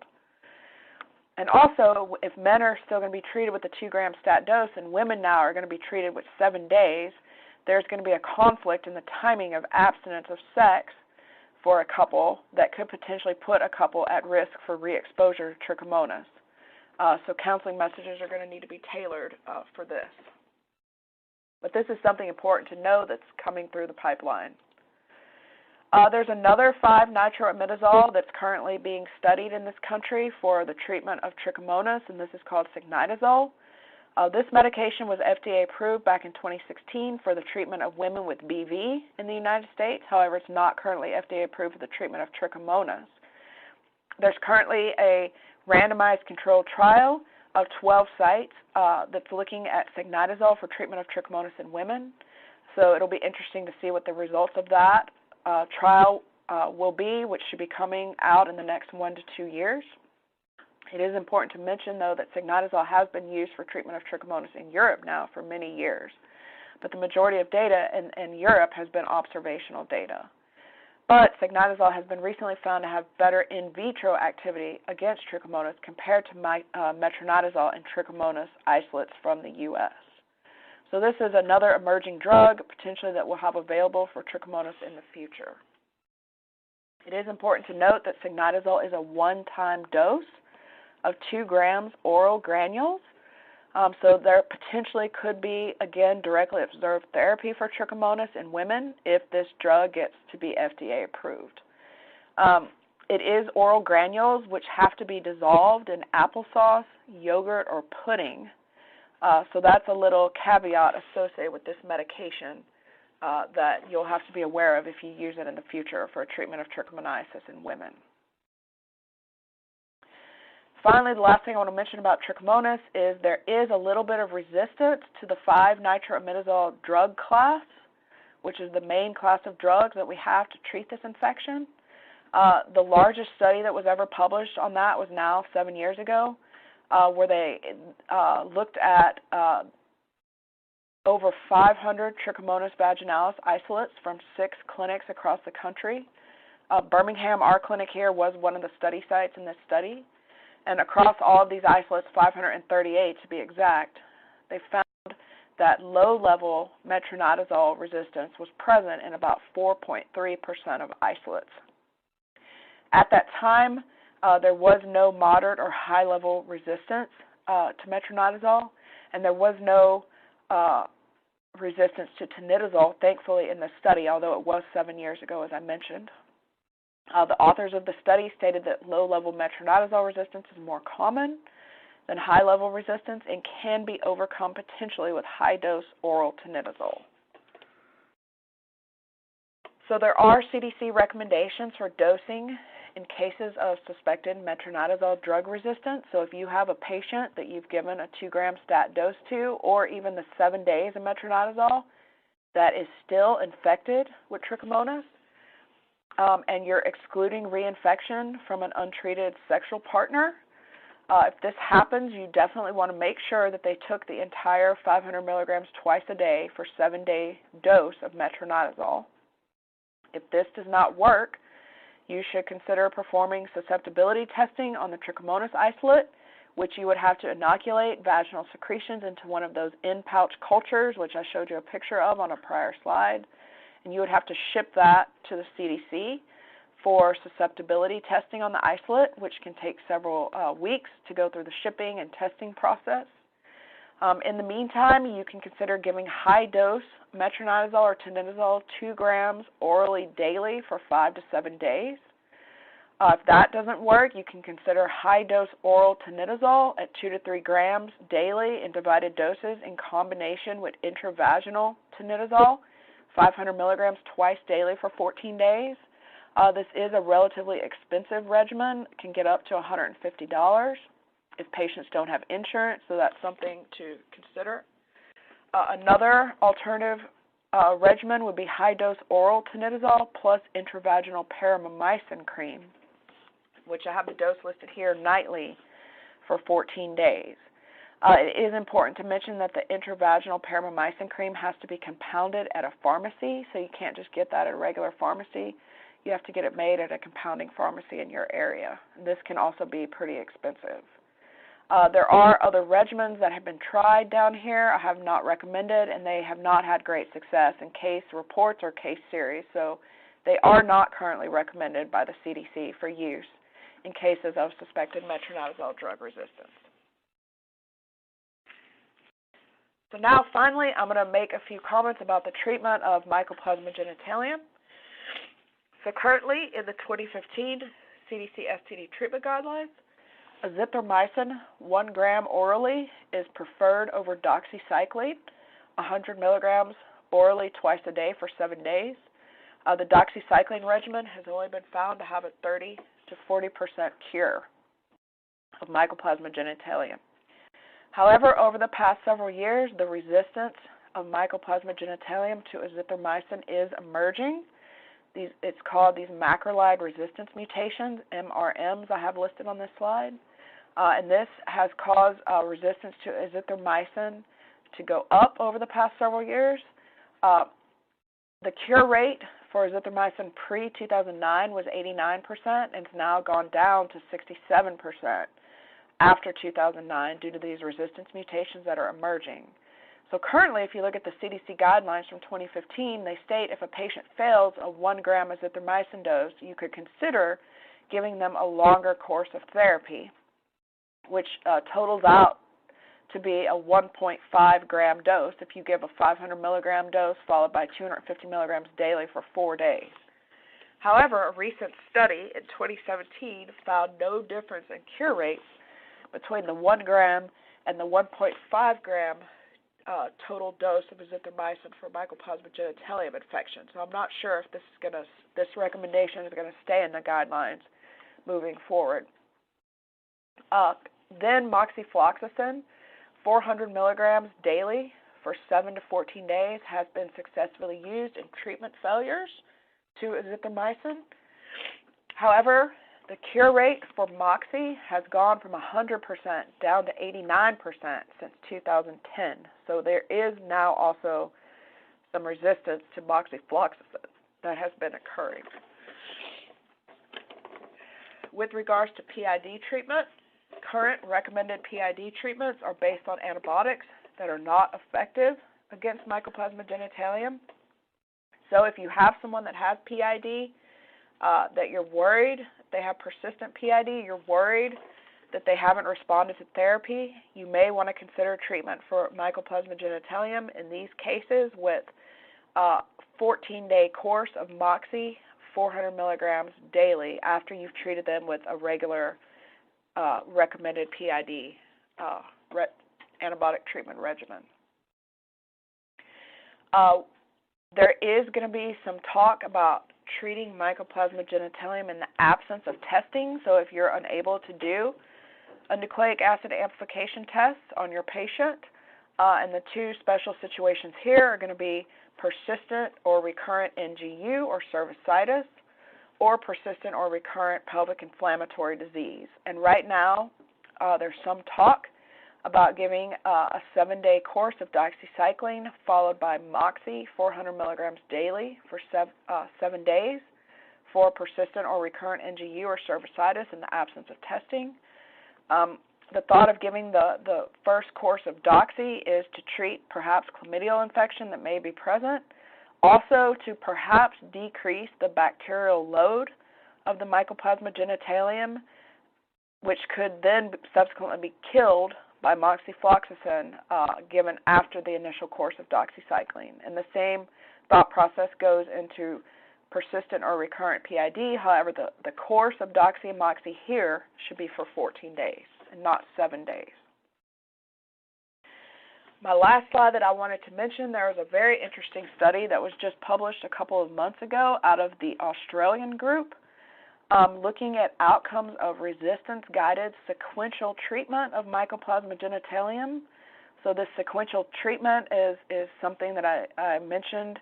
And also, if men are still going to be treated with the 2-gram stat dose and women now are going to be treated with 7 days, there's going to be a conflict in the timing of abstinence of sex for a couple that could potentially put a couple at risk for re-exposure to Trichomonas. So counseling messages are going to need to be tailored for this. But this is something important to know that's coming through the pipeline. There's another 5-nitroimidazole that's currently being studied in this country for the treatment of Trichomonas, and this is called signitazole. This medication was FDA approved back in 2016 for the treatment of women with BV in the United States. However, it's not currently FDA approved for the treatment of Trichomonas. There's currently a randomized controlled trial of 12 sites that's looking at signitazole for treatment of Trichomonas in women. So it'll be interesting to see what the results of that trial will be, which should be coming out in the next 1 to 2 years. It is important to mention, though, that signitazole has been used for treatment of Trichomonas in Europe now for many years, but the majority of data in Europe has been observational data. But signitazole has been recently found to have better in vitro activity against Trichomonas compared to metronidazole and Trichomonas isolates from the U.S. So this is another emerging drug potentially that we'll have available for Trichomonas in the future. It is important to note that signitazole is a one-time dose of 2 grams oral granules. So there potentially could be, again, directly observed therapy for Trichomonas in women if this drug gets to be FDA approved. It is oral granules which have to be dissolved in applesauce, yogurt, or pudding. So that's a little caveat associated with this medication that you'll have to be aware of if you use it in the future for a treatment of trichomoniasis in women. Finally, the last thing I want to mention about Trichomonas is there is a little bit of resistance to the 5-nitroimidazole drug class, which is the main class of drugs that we have to treat this infection. The largest study that was ever published on that was now 7 years ago, where they looked at over 500 Trichomonas vaginalis isolates from 6 clinics across the country. Birmingham, our clinic here, was one of the study sites in this study. And across all of these isolates, 538 to be exact, they found that low-level metronidazole resistance was present in about 4.3% of isolates. At that time, there was no moderate or high-level resistance to metronidazole, and there was no resistance to tinidazole, thankfully, in the study, although it was 7 years ago, as I mentioned. The authors of the study stated that low-level metronidazole resistance is more common than high-level resistance and can be overcome potentially with high-dose oral tinidazole. So there are CDC recommendations for dosing in cases of suspected metronidazole drug resistance. So if you have a patient that you've given a 2-gram stat dose to, or even the 7 days of metronidazole that is still infected with Trichomonas, and you're excluding reinfection from an untreated sexual partner, if this happens, you definitely want to make sure that they took the entire 500 milligrams twice a day for 7-day dose of metronidazole. If this does not work, you should consider performing susceptibility testing on the Trichomonas isolate, which you would have to inoculate vaginal secretions into one of those in-pouch cultures, which I showed you a picture of on a prior slide. And you would have to ship that to the CDC for susceptibility testing on the isolate, which can take several weeks to go through the shipping and testing process. In the meantime, you can consider giving high-dose metronidazole or tinidazole 2 grams orally daily for 5 to 7 days. If that doesn't work, you can consider high-dose oral tinidazole at 2 to 3 grams daily in divided doses in combination with intravaginal tinidazole, 500 milligrams twice daily for 14 days. This is a relatively expensive regimen. It can get up to $150 if patients don't have insurance, so that's something to consider. Another alternative regimen would be high-dose oral tinidazole plus intravaginal paramamycin cream, which I have the dose listed here nightly for 14 days. It is important to mention that the intravaginal paramamycin cream has to be compounded at a pharmacy, so you can't just get that at a regular pharmacy. You have to get it made at a compounding pharmacy in your area. This can also be pretty expensive. There are other regimens that have been tried down here. I have not recommended, and they have not had great success in case reports or case series, so they are not currently recommended by the CDC for use in cases of suspected metronidazole drug resistance. So now, finally, I'm going to make a few comments about the treatment of Mycoplasma genitalium. So currently, in the 2015 CDC STD treatment guidelines, azithromycin 1 gram orally is preferred over doxycycline, 100 milligrams orally twice a day for 7 days. The doxycycline regimen has only been found to have a 30 to 40% cure of Mycoplasma genitalium. However, over the past several years, the resistance of Mycoplasma genitalium to azithromycin is emerging. It's called these macrolide resistance mutations, MRMs, I have listed on this slide. And this has caused resistance to azithromycin to go up over the past several years. The cure rate for azithromycin pre-2009 was 89%, and it's now gone down to 67% after 2009 due to these resistance mutations that are emerging. So currently, if you look at the CDC guidelines from 2015, they state if a patient fails a 1 gram azithromycin dose, you could consider giving them a longer course of therapy, which totals out to be a 1.5 gram dose if you give a 500 milligram dose followed by 250 milligrams daily for 4 days. However, a recent study in 2017 found no difference in cure rates between the 1 gram and the 1.5 gram total dose of azithromycin for Mycoplasma genitalium infection. So I'm not sure if this recommendation is going to stay in the guidelines moving forward. Then moxifloxacin, 400 milligrams daily for 7 to 14 days has been successfully used in treatment failures to azithromycin. However, the cure rate for moxie has gone from 100% down to 89% since 2010. So there is now also some resistance to moxifloxacin that has been occurring. With regards to PID treatment, current recommended PID treatments are based on antibiotics that are not effective against Mycoplasma genitalium. So if you have someone that has PID, that you're worried they have persistent PID, you're worried that they haven't responded to therapy, you may want to consider treatment for Mycoplasma genitalium in these cases with a 14-day course of Moxie, 400 milligrams daily after you've treated them with a regular recommended PID antibiotic treatment regimen. There is going to be some talk about treating Mycoplasma genitalium in the absence of testing. So if you're unable to do a nucleic acid amplification test on your patient, and the two special situations here are going to be persistent or recurrent NGU or cervicitis, or persistent or recurrent pelvic inflammatory disease. And right now, there's some talk about giving a 7-day course of doxycycline followed by Moxie, 400 milligrams daily for 7 days for persistent or recurrent NGU or cervicitis in the absence of testing. The thought of giving the first course of doxy is to treat perhaps chlamydial infection that may be present, also to perhaps decrease the bacterial load of the Mycoplasma genitalium, which could then subsequently be killed by moxifloxacin given after the initial course of doxycycline. And the same thought process goes into persistent or recurrent PID. However, the course of doxy and moxie here should be for 14 days and not 7 days. My last slide that I wanted to mention, there was a very interesting study that was just published a couple of months ago out of the Australian group looking at outcomes of resistance-guided sequential treatment of Mycoplasma genitalium. So this sequential treatment is something that I mentioned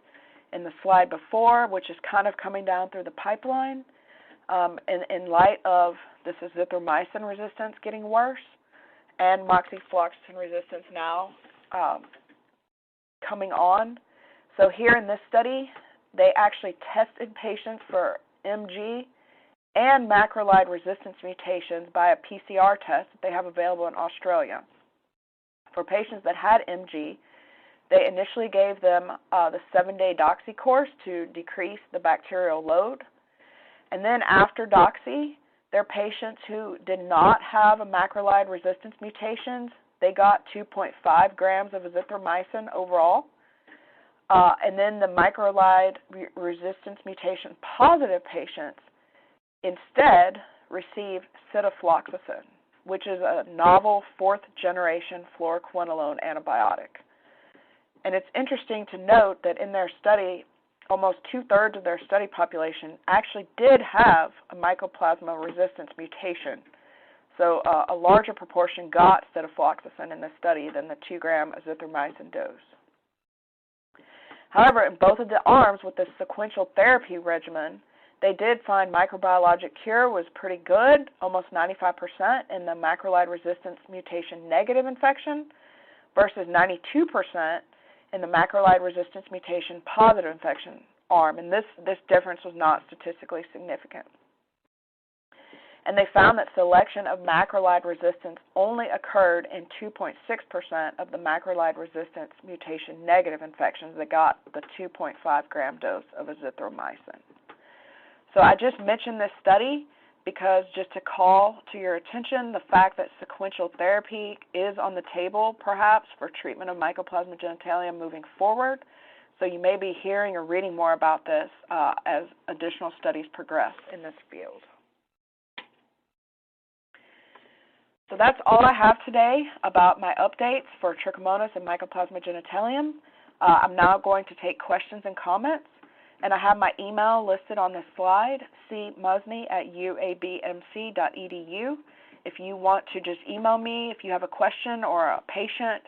in the slide before, which is kind of coming down through the pipeline in light of this azithromycin resistance getting worse and moxifloxacin resistance now coming on. So here in this study, they actually tested patients for MG and macrolide resistance mutations by a PCR test that they have available in Australia. For patients that had MG, they initially gave them the 7-day doxy course to decrease the bacterial load. And then after doxy, their patients who did not have a macrolide resistance mutations, they got 2.5 grams of azithromycin overall. And then the macrolide resistance mutation positive patients instead received citalfloxacin, which is a novel 4th-generation fluoroquinolone antibiotic. And it's interesting to note that in their study, almost 2/3 of their study population actually did have a Mycoplasma resistance mutation. So a larger proportion got citalfloxacin in this study than the 2-gram azithromycin dose. However, in both of the arms with the sequential therapy regimen, they did find microbiologic cure was pretty good, almost 95% in the macrolide resistance mutation negative infection versus 92% in the macrolide resistance mutation positive infection arm. And this difference was not statistically significant. And they found that selection of macrolide resistance only occurred in 2.6% of the macrolide resistance mutation negative infections that got the 2.5 gram dose of azithromycin. So I just mentioned this study because just to call to your attention the fact that sequential therapy is on the table perhaps for treatment of Mycoplasma genitalium moving forward. So you may be hearing or reading more about this as additional studies progress in this field. So that's all I have today about my updates for Trichomonas and Mycoplasma genitalium. I'm now going to take questions and comments. And I have my email listed on this slide, cmuzny@uabmc.edu. If you want to just email me, if you have a question or a patient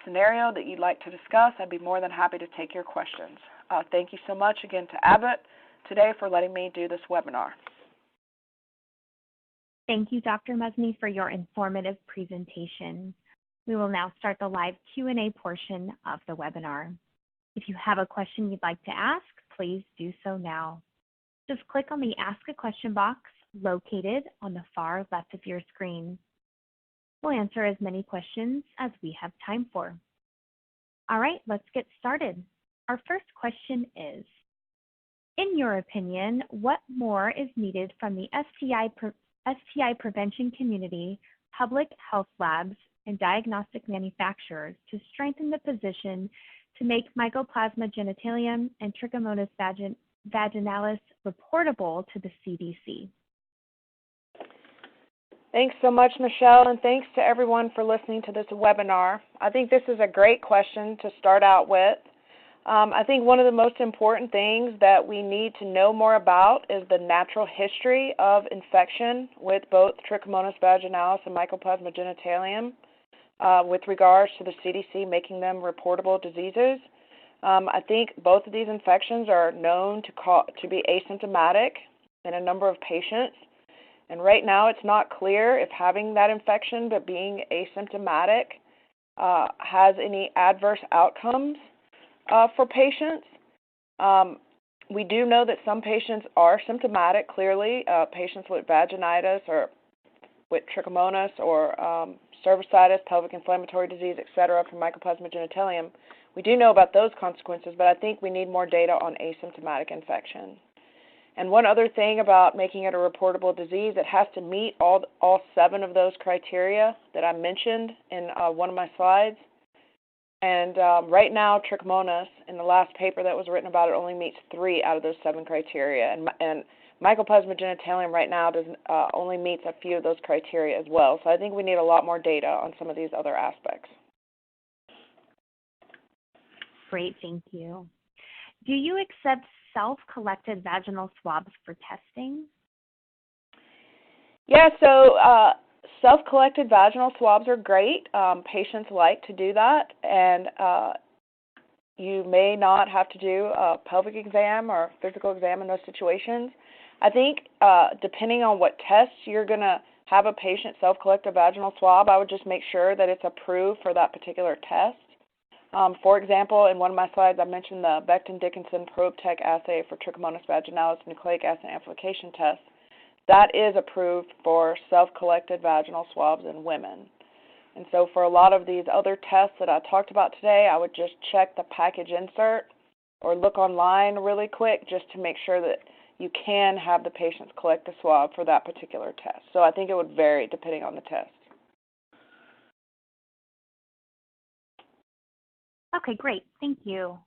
scenario that you'd like to discuss, I'd be more than happy to take your questions. Thank you so much again to Abbott today for letting me do this webinar. Thank you, Dr. Muzny, for your informative presentation. We will now start the live Q&A portion of the webinar. If you have a question you'd like to ask, please do so now. Just click on the Ask a Question box located on the far left of your screen. We'll answer as many questions as we have time for. All right, let's get started. Our first question is, in your opinion, what more is needed from the STI prevention community, public health labs, and diagnostic manufacturers to strengthen the position to make Mycoplasma genitalium and Trichomonas vaginalis reportable to the CDC? Thanks so much, Michelle, and thanks to everyone for listening to this webinar. I think this is a great question to start out with. I think one of the most important things that we need to know more about is the natural history of infection with both Trichomonas vaginalis and Mycoplasma genitalium with regards to the CDC making them reportable diseases. I think both of these infections are known to be asymptomatic in a number of patients. And right now it's not clear if having that infection but being asymptomatic has any adverse outcomes for patients. We do know that some patients are symptomatic, clearly, patients with vaginitis or with trichomonas or cervicitis, pelvic inflammatory disease, etc., from Mycoplasma genitalium. We do know about those consequences, but I think we need more data on asymptomatic infection. And one other thing about making it a reportable disease, it has to meet all 7 of those criteria that I mentioned in one of my slides. And right now, Trichomonas, in the last paper that was written about it, only meets 3 out of those 7 criteria. And Mycoplasma genitalium right now only meets a few of those criteria as well. So I think we need a lot more data on some of these other aspects. Great, thank you. Do you accept self-collected vaginal swabs for testing? Yeah, so self-collected vaginal swabs are great. Patients like to do that, and you may not have to do a pelvic exam or physical exam in those situations. I think depending on what tests you're going to have a patient self-collect a vaginal swab, I would just make sure that it's approved for that particular test. For example, in one of my slides, I mentioned the Becton-Dickinson Probe-Tech assay for Trichomonas vaginalis nucleic acid amplification test. That is approved for self-collected vaginal swabs in women. And so for a lot of these other tests that I talked about today, I would just check the package insert or look online really quick just to make sure that you can have the patients collect the swab for that particular test. So I think it would vary depending on the test. Okay, great. Thank you.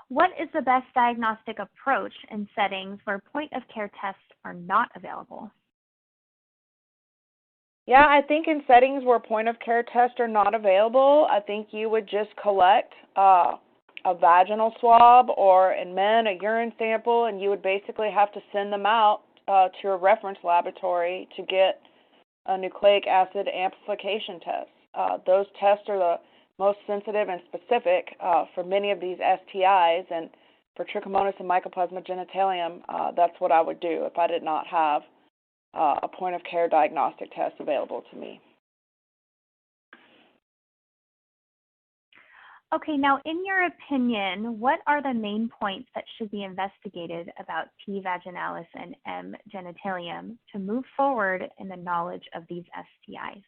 What is the best diagnostic approach in settings where point-of-care tests are not available? Yeah, I think in settings where point-of-care tests are not available, I think you would just collect a vaginal swab, or in men, a urine sample, and you would basically have to send them out to a reference laboratory to get a nucleic acid amplification test. Those tests are the most sensitive and specific for many of these STIs, and for Trichomonas and Mycoplasma genitalium, that's what I would do if I did not have a point-of-care diagnostic test available to me. Okay, now in your opinion, what are the main points that should be investigated about T. vaginalis and M. genitalium to move forward in the knowledge of these STIs?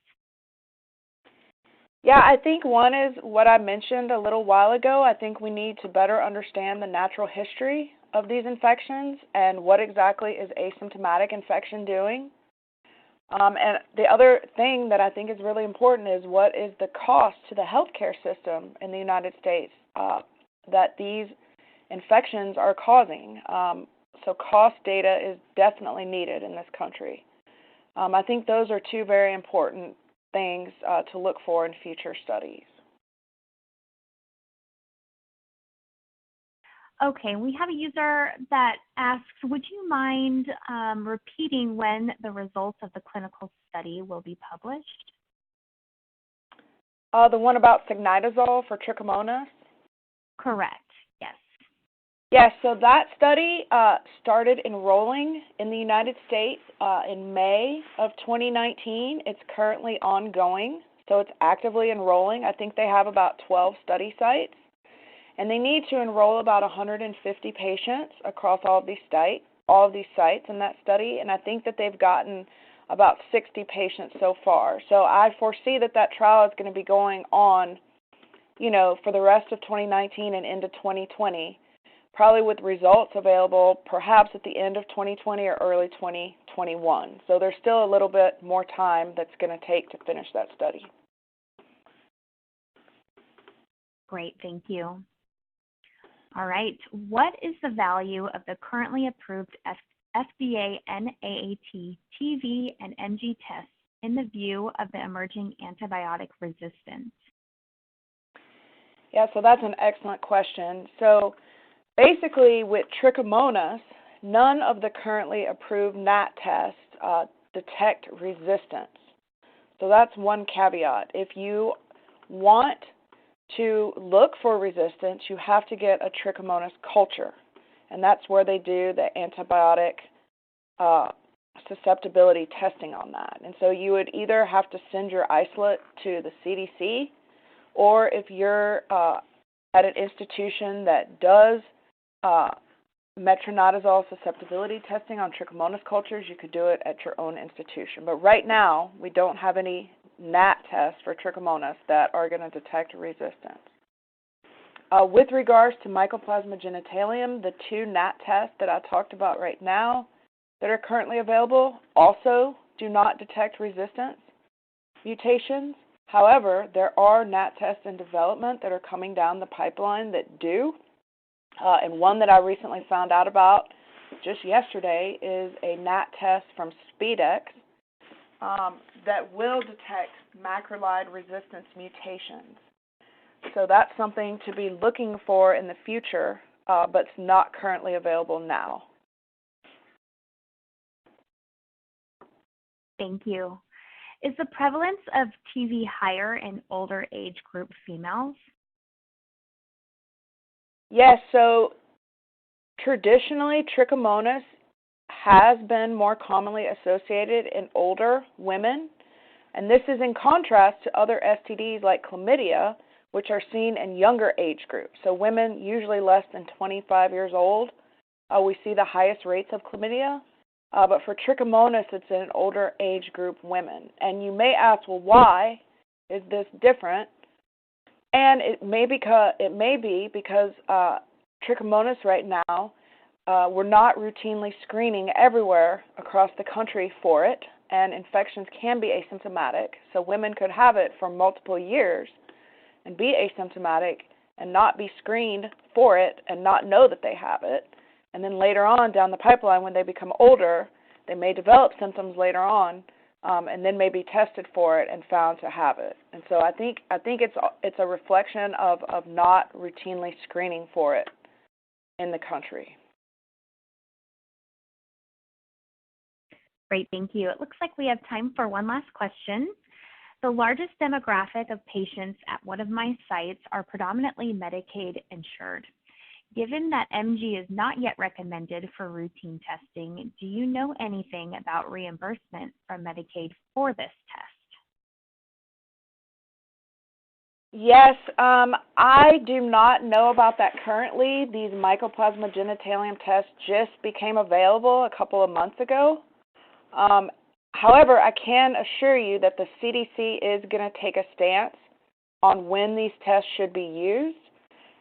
Yeah, I think one is what I mentioned a little while ago. I think we need to better understand the natural history of these infections and what exactly is asymptomatic infection doing. And the other thing that I think is really important is what is the cost to the healthcare system in the United States that these infections are causing. So cost data is definitely needed in this country. I think those are 2 very important things to look for in future studies. Okay, we have a user that asks, would you mind repeating when the results of the clinical study will be published? The one about signitazole for trichomonas? Correct, yes. Yes, so that study started enrolling in the United States in May of 2019. It's currently ongoing, so it's actively enrolling. I think they have about 12 study sites, and they need to enroll about 150 patients across all of these sites in that study, and I think that they've gotten about 60 patients so far. So I foresee that that trial is going to be going on, for the rest of 2019 and into 2020, probably with results available perhaps at the end of 2020 or early 2021. So there's still a little bit more time that's going to take to finish that study. Great, thank you. All right, what is the value of the currently approved FDA NAAT TV and NG tests in the view of the emerging antibiotic resistance? Yeah, so that's an excellent question. So basically with Trichomonas, none of the currently approved NAT tests detect resistance. So that's one caveat. If you want to look for resistance, you have to get a Trichomonas culture, and that's where they do the antibiotic susceptibility testing on that. And so you would either have to send your isolate to the CDC, or if you're at an institution that does metronidazole susceptibility testing on Trichomonas cultures, you could do it at your own institution. But right now, we don't have any NAT tests for Trichomonas that are going to detect resistance. With regards to Mycoplasma genitalium, the 2 NAT tests that I talked about right now that are currently available also do not detect resistance mutations. However, there are NAT tests in development that are coming down the pipeline that do. And one that I recently found out about just yesterday is a NAT test from SpeedX that will detect macrolide resistance mutations. So that's something to be looking for in the future, but it's not currently available now. Thank you. Is the prevalence of TV higher in older age group females? Yes, so traditionally Trichomonas has been more commonly associated in older women, and this is in contrast to other STDs like chlamydia, which are seen in younger age groups. So women usually less than 25 years old, we see the highest rates of chlamydia. But for Trichomonas, it's in older age group women. And you may ask, well, why is this different? And it may be because Trichomonas right now, we're not routinely screening everywhere across the country for it, and infections can be asymptomatic. So women could have it for multiple years and be asymptomatic and not be screened for it and not know that they have it. And then later on down the pipeline, when they become older, they may develop symptoms later on, and then may be tested for it and found to have it. And so I think it's a reflection of not routinely screening for it in the country. Great, thank you. It looks like we have time for one last question. The largest demographic of patients at one of my sites are predominantly Medicaid insured. Given that MG is not yet recommended for routine testing, do you know anything about reimbursement from Medicaid for this test? Yes, I do not know about that currently. These Mycoplasma genitalium tests just became available a couple of months ago. However, I can assure you that the CDC is going to take a stance on when these tests should be used,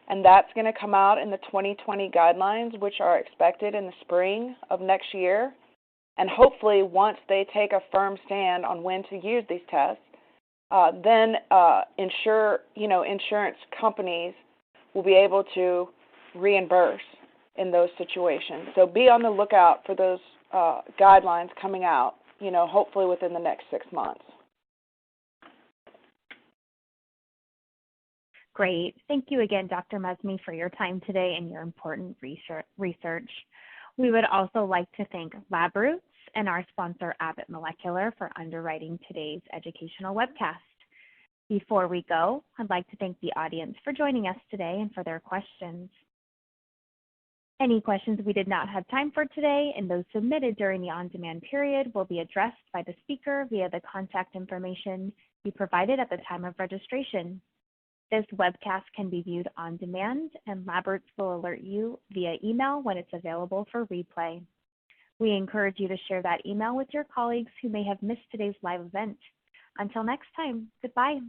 and that's going to come out in the 2020 guidelines, which are expected in the spring of next year. And hopefully, once they take a firm stand on when to use these tests, then insurance companies will be able to reimburse in those situations. So be on the lookout for those guidelines coming out, hopefully within the next 6 months. Great. Thank you again, Dr. Muzny, for your time today and your important research. We would also like to thank LabRoots and our sponsor, Abbott Molecular, for underwriting today's educational webcast. Before we go, I'd like to thank the audience for joining us today and for their questions. Any questions we did not have time for today and those submitted during the on-demand period will be addressed by the speaker via the contact information you provided at the time of registration. This webcast can be viewed on demand, and LabRoots will alert you via email when it's available for replay. We encourage you to share that email with your colleagues who may have missed today's live event. Until next time, goodbye.